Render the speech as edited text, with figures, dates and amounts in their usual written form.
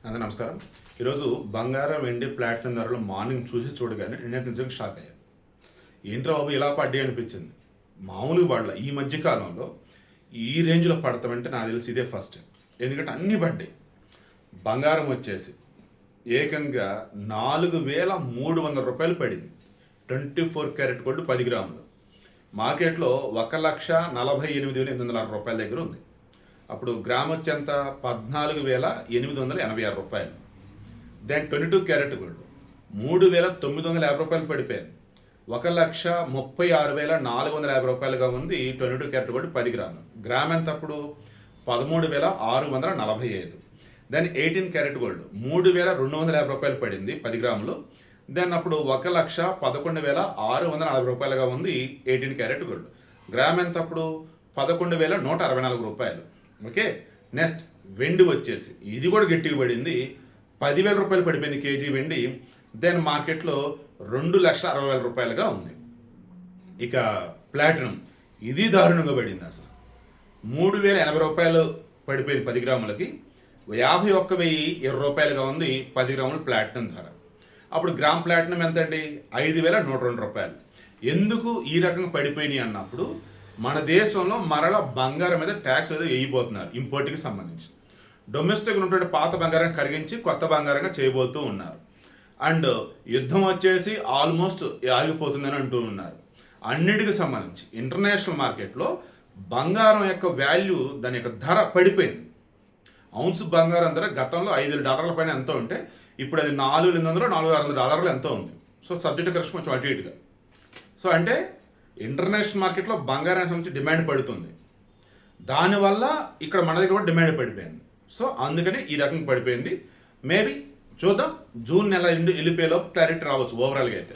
అందరూ నమస్కారం. ఈరోజు బంగారం, వెండి, ప్లాటినం ధరలు మార్నింగ్ చూడగానే నేను నిజంగా షాక్ అయ్యాను. ఏంట్రా బాబు ఇలా పడ్డాయి అనిపించింది. మామూలుగా పడలే. ఈ మధ్య కాలంలో ఈ రేంజ్లో పడతామంటే నాకు తెలిసి ఇదే ఫస్ట్ టైం. ఎందుకంటే అన్నీ పడ్డాయి. బంగారం వచ్చేసి ఏకంగా 4,300 పడింది. 24 క్యారెట్ గోల్డ్ 10 గ్రాములు. మార్కెట్లో 1,48,806 రూపాయల దగ్గర ఉంది. అప్పుడు గ్రామ్ వచ్చేంత 14,886 రూపాయలు. దెన్ 22 క్యారెట్ గోల్డ్ 3,950 రూపాయలు పడిపోయింది. 1,36,450 రూపాయలుగా ఉంది 22 క్యారెట్ గోల్డ్ 10 గ్రాములు. గ్రామ్ ఎంత అప్పుడు 13,645. దెన్ 18 క్యారెట్ గోల్డ్ 3,250 రూపాయలు పడింది 10 గ్రాములు. దెన్ అప్పుడు 1,11,640 రూపాయలుగా ఉంది 18 క్యారెట్ గోల్డ్. గ్రామ్ ఎంత అప్పుడు 11,164 రూపాయలు. ఓకే, నెక్స్ట్ వెండి వచ్చేసి ఇది కూడా గట్టిగా పడింది. 10,000 రూపాయలు పడిపోయింది కేజీ వెండి. దెన్ మార్కెట్లో 2,60,000 రూపాయలుగా ఉంది. ఇక ప్లాటినం ఇది దారుణంగా పడింది. అసలు 3,080 రూపాయలు పడిపోయింది 10 గ్రాములకి. 51,020 రూపాయలుగా ఉంది 10 గ్రాముల ప్లాటినం ధర. అప్పుడు గ్రామ్ ప్లాటినం ఎంత అండి? 5,102 రూపాయలు. ఎందుకు ఈ రకంగా పడిపోయినాయి అన్నప్పుడు మన దేశంలో మరల బంగారం మీద ట్యాక్స్ ఏదో వేయబోతున్నారు ఇంపోర్ట్కి సంబంధించి. డొమెస్టిక్ ఉన్నటువంటి పాత బంగారం కరిగించి కొత్త బంగారంగా చేయబోతూ ఉన్నారు. అండ్ యుద్ధం వచ్చేసి ఆల్మోస్ట్ ఆగిపోతుందని అంటూ ఉన్నారు. అన్నిటికి సంబంధించి ఇంటర్నేషనల్ మార్కెట్లో బంగారం యొక్క వాల్యూ, దాని యొక్క ధర పడిపోయింది. ఔన్స్ బంగారం ధర గతంలో $5,000 పైన ఎంతో ఉంటే ఇప్పుడు అది $4,800, $4,600 ఎంతో ఉంది. సో సబ్జెక్ట్ కరెక్షన్ కొంచెం అటు ఇటుగా. సో అంటే ఇంటర్నేషనల్ మార్కెట్లో బంగారానికి సంబంధించి డిమాండ్ పడుతుంది. దానివల్ల ఇక్కడ మన దగ్గర కూడా డిమాండ్ పడిపోయింది. సో అందుకని ఈ రకంగా పడిపోయింది. మేబీ చూద్దాం, జూన్ నెల వెళ్ళిపోయేలోపు క్లారిటీ రావచ్చు ఓవరాల్గా అయితే.